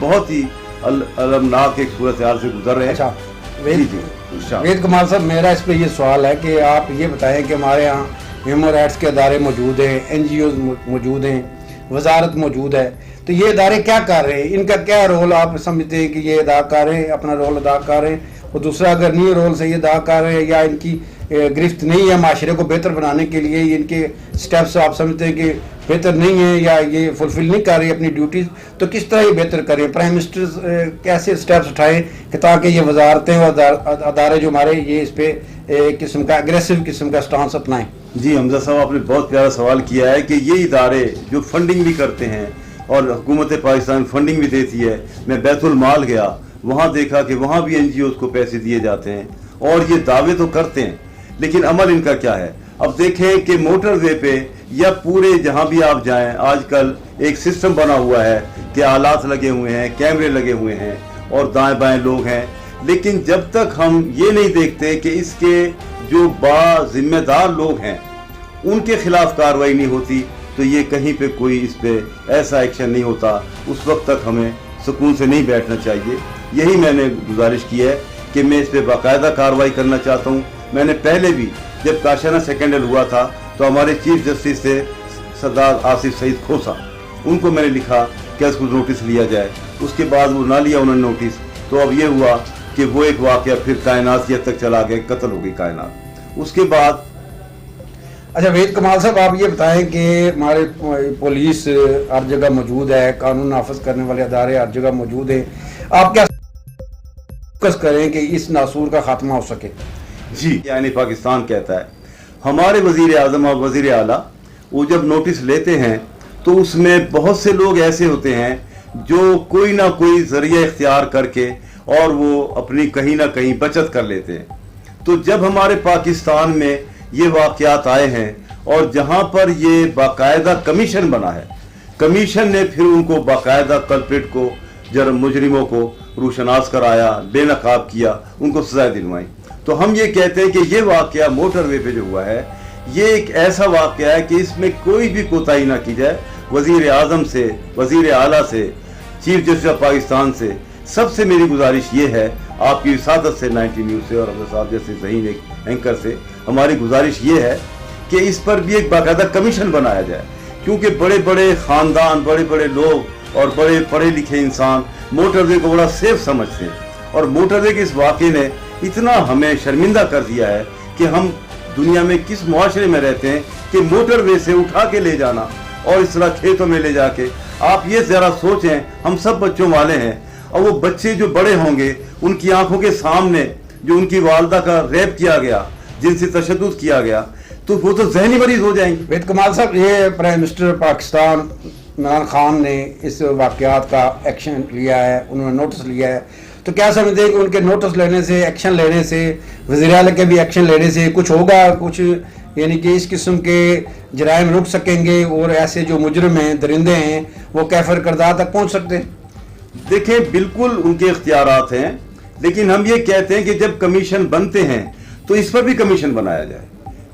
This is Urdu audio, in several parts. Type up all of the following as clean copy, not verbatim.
بہت ہی المناک ایک صورتحال سے گزر رہے ہیں. اچھا وید کمال صاحب، میرا اس پہ یہ سوال ہے کہ آپ یہ بتائیں کہ ہمارے یہاں ہیومن رائٹس کے ادارے موجود ہیں، NGOs موجود ہیں، وزارت موجود ہے، تو یہ ادارے کیا کر رہے ہیں؟ ان کا کیا رول آپ سمجھتے ہیں کہ یہ ادا کر رہے ہیں، اپنا رول ادا کر رہے ہیں؟ اور دوسرا، اگر نہیں رول صحیح ادا کر رہے ہیں یا ان کی گرفت نہیں ہے معاشرے کو بہتر بنانے کے لیے، ان کے سٹیپس آپ سمجھتے ہیں کہ بہتر نہیں ہیں یا یہ فلفل نہیں کر رہی اپنی ڈیوٹیز، تو کس طرح یہ بہتر کریں؟ پرائم منسٹر کیسے سٹیپس اٹھائیں کہ تاکہ یہ وزارتیں اور ادارے جو ہمارے یہ اس پہ ایک قسم کا اگریسو قسم کا سٹانس اپنائیں؟ جی حمزہ صاحب، آپ نے بہت پیارا سوال کیا ہے کہ یہ ادارے جو فنڈنگ بھی کرتے ہیں اور حکومت پاکستان فنڈنگ بھی دیتی ہے. میں بیت المال گیا، وہاں دیکھا کہ وہاں بھی NGOs کو پیسے دیے جاتے ہیں اور یہ دعوے تو کرتے ہیں لیکن عمل ان کا کیا ہے؟ اب دیکھیں کہ موٹر وے پہ یا پورے جہاں بھی آپ جائیں آج کل ایک سسٹم بنا ہوا ہے کہ آلات لگے ہوئے ہیں، کیمرے لگے ہوئے ہیں اور دائیں بائیں لوگ ہیں، لیکن جب تک ہم یہ نہیں دیکھتے کہ اس کے جو با ذمہ دار لوگ ہیں ان کے خلاف کارروائی نہیں ہوتی تو یہ کہیں پہ کوئی اس پہ ایسا ایکشن نہیں ہوتا. اس وقت تک ہمیں سکون سے نہیں بیٹھنا چاہیے. یہی میں نے گزارش کی ہے کہ میں اس پہ باقاعدہ کارروائی کرنا چاہتا ہوں. میں نے پہلے بھی جب کاشانہ سیکنڈل ہوا تھا تو ہمارے چیف جسٹس تھے سردار آصف سعید کھوسا، ان کو میں نے لکھا کہ اس کو نوٹس لیا جائے. اس کے بعد وہ نہ لیا انہوں نے نوٹس، تو اب یہ ہوا کہ وہ ایک واقعہ پھر کائنات کی حد تک چلا گیا، قتل ہو گئی کائنات. اس کے بعد اچھا وید کمال صاحب، آپ یہ بتائیں کہ ہمارے پولیس ہر جگہ موجود ہے، قانون نافذ کرنے والے ادارے ہر جگہ موجود ہیں، آپ کیا فوکس کریں کہ اس ناسور کا خاتمہ ہو سکے؟ جی، یعنی پاکستان کہتا ہے ہمارے وزیر اعظم اور وزیر اعلیٰ وہ جب نوٹس لیتے ہیں تو اس میں بہت سے لوگ ایسے ہوتے ہیں جو کوئی نہ کوئی ذریعہ اختیار کر کے اور وہ اپنی کہیں نہ کہیں بچت کر لیتے ہیں. تو جب ہمارے پاکستان میں یہ واقعات آئے ہیں اور جہاں پر یہ باقاعدہ کمیشن بنا ہے، کمیشن نے پھر ان کو باقاعدہ کلپریٹ کو، جرم مجرموں کو روشناس کرایا، بے نقاب کیا، ان کو سزائیں دلوائیں. تو ہم یہ کہتے ہیں کہ یہ واقعہ موٹر وے پہ جو ہوا ہے یہ ایک ایسا واقعہ ہے کہ اس میں کوئی بھی کوتاہی نہ کی جائے. وزیر اعظم سے، وزیر اعلیٰ سے، چیف جسٹس آف پاکستان سے سب سے میری گزارش یہ ہے، آپ کی وساطت سے 90 نیوز سے اور حضرت صاحب جیسے ذہین ایک اینکر سے ہماری گزارش یہ ہے کہ اس پر بھی ایک باقاعدہ کمیشن بنایا جائے، کیونکہ بڑے بڑے خاندان، بڑے بڑے لوگ اور بڑے پڑھے لکھے انسان موٹر وے کو بڑا سیف سمجھتے ہیں اور موٹر وے کے اس واقعے نے اتنا ہمیں شرمندہ کر دیا ہے کہ ہم دنیا میں کس معاشرے میں رہتے ہیں کہ موٹر وے سے اٹھا کے لے جانا اور اس طرح کھیتوں میں لے جا کے. آپ یہ ذرا سوچیں، ہم سب بچوں والے ہیں اور وہ بچے جو بڑے ہوں گے ان کی آنکھوں کے سامنے جو ان کی والدہ کا ریپ کیا گیا، جن سے تشدد کیا گیا، تو وہ تو ذہنی مریض ہو جائیں گے. وید کمال صاحب، یہ پرائم منسٹر پاکستان عمران خان نے اس واقعات کا ایکشن لیا ہے، انہوں نے نوٹس لیا ہے، تو کیا سمجھتے ہیں کہ ان کے نوٹس لینے سے، ایکشن لینے سے، وزیر اعلیٰ کے بھی ایکشن لینے سے کچھ ہوگا، کچھ یعنی کہ اس قسم کے جرائم رک سکیں گے اور ایسے جو مجرم ہیں، درندے ہیں، وہ کیفر کردار تک پہنچ سکتے ہیں؟ دیکھیں، بالکل ان کے اختیارات ہیں، لیکن ہم یہ کہتے ہیں کہ جب کمیشن بنتے ہیں تو اس پر بھی کمیشن بنایا جائے.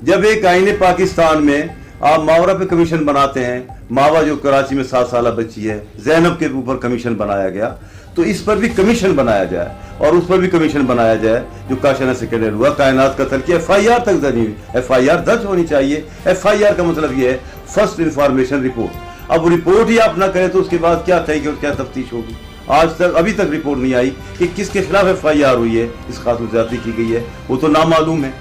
جب ایک آئین پاکستان میں آپ ماورا پہ کمیشن بناتے ہیں، ماوا جو کراچی میں 7 سالہ بچی ہے، زینب کے اوپر کمیشن بنایا گیا، تو اس پر بھی کمیشن بنایا جائے اور اس پر بھی کمیشن بنایا جائے جو کاشانہ سیکنڈل ہوا، کائنات قتل کی FIR تک درج ہوئی. FIR درج ہونی چاہیے. FIR کا مطلب یہ ہے فرسٹ انفارمیشن رپورٹ. اب رپورٹ ہی آپ نہ کریں تو اس کے بعد کیا کہے گی اور کیا تفتیش ہوگی؟ آج تک ابھی تک رپورٹ نہیں آئی کہ کس کے خلاف FIR ہوئی ہے، اس خاتون زیادتی کی گئی ہے، وہ تو نامعلوم ہے.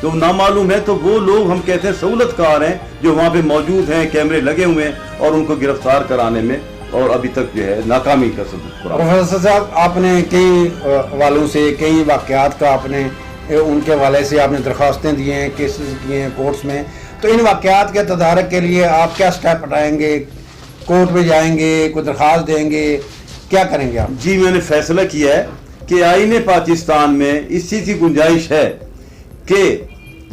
جو نامعلوم ہے تو وہ لوگ ہم کہتے ہیں سہولت کار ہیں جو وہاں پہ موجود ہیں، کیمرے لگے ہوئے ہیں اور ان کو گرفتار کرانے میں اور ابھی تک جو ہے ناکامی کا ثبوت. پروفیسر صاحب، آپ نے کئی حوالوں سے، کئی واقعات کا آپ نے ان کے حوالے سے آپ نے درخواستیں دی ہیں، کیسز کیے ہیں کورٹس میں، تو ان واقعات کے تدارک کے لیے آپ کیا سٹیپ اٹھائیں گے؟ کورٹ میں جائیں گے، کوئی درخواست دیں گے، کیا کریں گے آپ؟ جی، میں نے فیصلہ کیا ہے کہ آئین پاکستان میں اس چیز کی گنجائش ہے کہ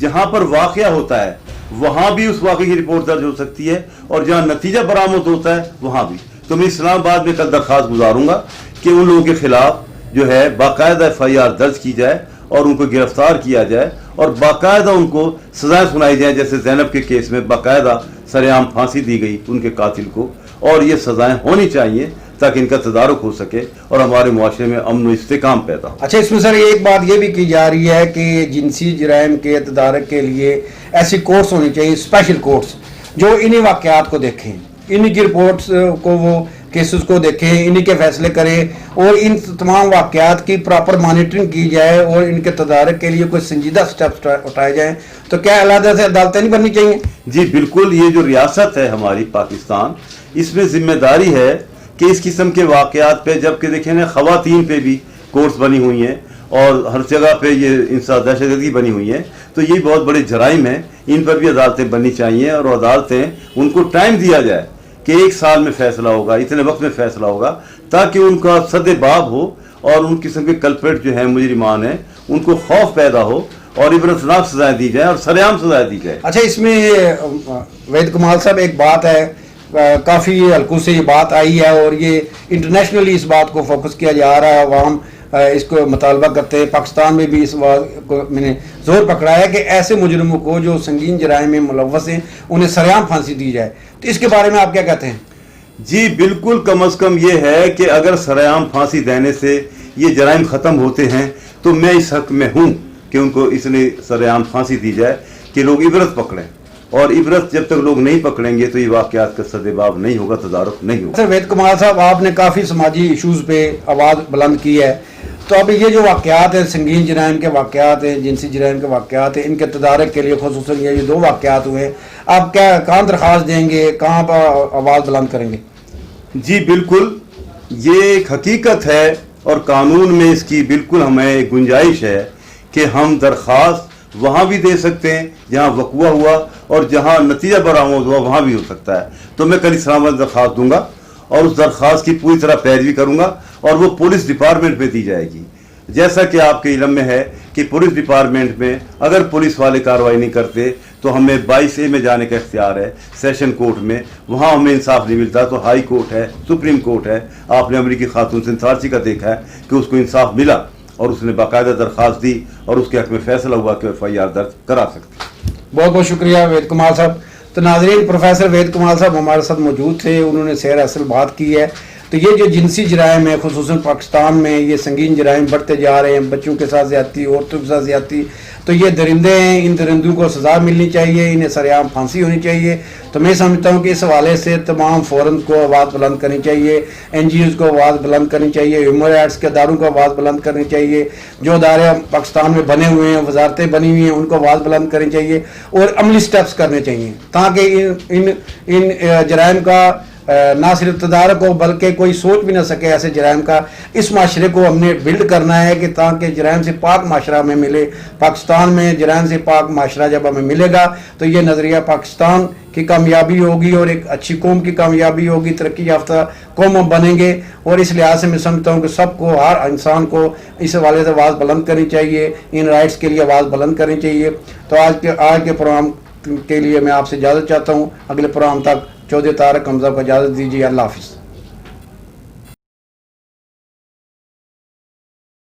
جہاں پر واقعہ ہوتا ہے وہاں بھی اس واقعے کی رپورٹ درج ہو سکتی ہے اور جہاں نتیجہ برآمد ہوتا ہے وہاں بھی. تو میں اسلام آباد میں کل درخواست گزاروں گا کہ ان لوگوں کے خلاف جو ہے باقاعدہ FIR درج کی جائے اور ان کو گرفتار کیا جائے اور باقاعدہ ان کو سزائیں سنائی جائیں. جیسے زینب کے کیس میں باقاعدہ سر عام پھانسی دی گئی ان کے قاتل کو، اور یہ سزائیں ہونی چاہیے تاکہ ان کا تدارک ہو سکے اور ہمارے معاشرے میں امن و استحکام پیدا ہو. اچھا، اس میں سر ایک بات یہ بھی کی جا رہی ہے کہ جنسی جرائم کے تدارک کے لیے ایسی کورٹس ہونی چاہیے، اسپیشل کورٹس، جو انہی واقعات کو دیکھیں، انہی کی رپورٹس کو، وہ کیسز کو دیکھیں، انہی کے فیصلے کریں، اور ان تمام واقعات کی پراپر مانیٹرنگ کی جائے اور ان کے تدارک کے لیے کوئی سنجیدہ سٹیپس اٹھائے جائیں. تو کیا علیحدہ سے عدالتیں نہیں بننی چاہیے؟ جی بالکل، یہ جو ریاست ہے ہماری پاکستان، اس میں ذمہ داری ہے کہ اس قسم کے واقعات پہ، جبکہ دیکھیں نا خواتین پہ بھی کورٹس بنی ہوئی ہیں اور ہر جگہ پہ یہ انسان دہشت گردی بنی ہوئی ہیں، تو یہ بہت بڑے جرائم ہیں، ان پر بھی عدالتیں بننی چاہیے اور عدالتیں ان کو ٹائم دیا جائے کہ 1 سال میں فیصلہ ہوگا، اتنے وقت میں فیصلہ ہوگا، تاکہ ان کا سد باب ہو اور ان قسم کے کلپریٹ جو ہیں مجرمان ہیں ان کو خوف پیدا ہو اور عبرتناک سزائیں دی جائیں اور سرعام سزائیں دی جائیں. اچھا، اس میں وحید کمال صاحب ایک بات ہے، کافی حلقوں سے یہ بات آئی ہے اور یہ انٹرنیشنلی اس بات کو فوکس کیا جا رہا ہے، عوام اس کو مطالبہ کرتے ہیں، پاکستان میں بھی اس بات کو میں نے زور پکڑا ہے کہ ایسے مجرموں کو جو سنگین جرائم میں ملوث ہیں انہیں سرعام پھانسی دی جائے. تو اس کے بارے میں آپ کیا کہتے ہیں؟ جی بالکل، کم از کم یہ ہے کہ اگر سرعام پھانسی دینے سے یہ جرائم ختم ہوتے ہیں تو میں اس حق میں ہوں کہ ان کو اس لیے سرعام پھانسی دی جائے کہ لوگ عبرت پکڑیں، اور عبرت جب تک لوگ نہیں پکڑیں گے تو یہ واقعات کا سدباب نہیں ہوگا، تدارک نہیں ہوگا. سر وحید کمال صاحب، آپ نے کافی سماجی ایشوز پہ آواز بلند کی ہے، تو اب یہ جو واقعات ہیں، سنگین جرائم کے واقعات ہیں، جنسی جرائم کے واقعات ہیں، ان کے تدارک کے لیے خصوصاً یہ 2 واقعات ہوئے ہیں، آپ کہاں درخواست دیں گے، کہاں پر آواز بلند کریں گے؟ جی بالکل، یہ ایک حقیقت ہے اور قانون میں اس کی بالکل ہمیں گنجائش ہے کہ ہم درخواست وہاں بھی دے سکتے ہیں جہاں وقوع ہوا، اور جہاں نتیجہ برآمد ہوا وہاں بھی ہو سکتا ہے. تو میں کل اسلام درخواست دوں گا اور اس درخواست کی پوری طرح پیروی کروں گا اور وہ پولیس ڈپارٹمنٹ میں دی جائے گی. جیسا کہ آپ کے علم میں ہے کہ پولیس ڈپارٹمنٹ میں اگر پولیس والے کارروائی نہیں کرتے تو ہمیں 22A میں جانے کا اختیار ہے، سیشن کورٹ میں، وہاں ہمیں انصاف نہیں ملتا تو ہائی کورٹ ہے، سپریم کورٹ ہے. آپ نے امریکی خاتون سنتھارچی کا دیکھا ہے کہ اس کو انصاف ملا اور اس نے باقاعدہ درخواست دی اور اس کے حق میں فیصلہ ہوا کہ FIR درج کرا سکتے. بہت بہت شکریہ وحید کمال صاحب. تو ناظرین، پروفیسر وحید کمال صاحب ہمارے ساتھ موجود تھے، انہوں نے سیر اصل بات کی ہے. تو یہ جو جنسی جرائم ہے خصوصاً پاکستان میں، یہ سنگین جرائم بڑھتے جا رہے ہیں، بچوں کے ساتھ زیادتی، عورتوں کے ساتھ زیادتی. تو یہ درندے ہیں، ان درندوں کو سزا ملنی چاہیے، انہیں سرعام پھانسی ہونی چاہیے. تو میں سمجھتا ہوں کہ اس حوالے سے تمام فورم کو آواز بلند کرنی چاہیے، NGOs کو آواز بلند کرنی چاہیے، ہیومن رائٹس کے اداروں کو آواز بلند کرنی چاہیے، جو ادارے پاکستان میں بنے ہوئے ہیں، وزارتیں بنی ہوئی ہیں، ان کو آواز بلند کرنی چاہیے اور عملی سٹیپس کرنے چاہیے تاکہ ان جرائم کا نہ صرف تدارک ہو بلکہ کوئی سوچ بھی نہ سکے ایسے جرائم کا. اس معاشرے کو ہم نے بلڈ کرنا ہے کہ تاکہ جرائم سے پاک معاشرہ ہمیں ملے. پاکستان میں جرائم سے پاک معاشرہ جب ہمیں ملے گا تو یہ نظریہ پاکستان کی کامیابی ہوگی اور ایک اچھی قوم کی کامیابی ہوگی، ترقی یافتہ قوم ہم بنیں گے. اور اس لحاظ سے میں سمجھتا ہوں کہ سب کو، ہر انسان کو اس حوالے سے آواز بلند کرنی چاہیے، ان رائٹس کے لیے آواز بلند کرنی چاہیے. تو آج کے پروگرام کے لیے میں آپ سے اجازت چاہتا ہوں. اگلے پروگرام تک چودھری طارق حمزہ کو اجازت دیجیے. اللہ حافظ.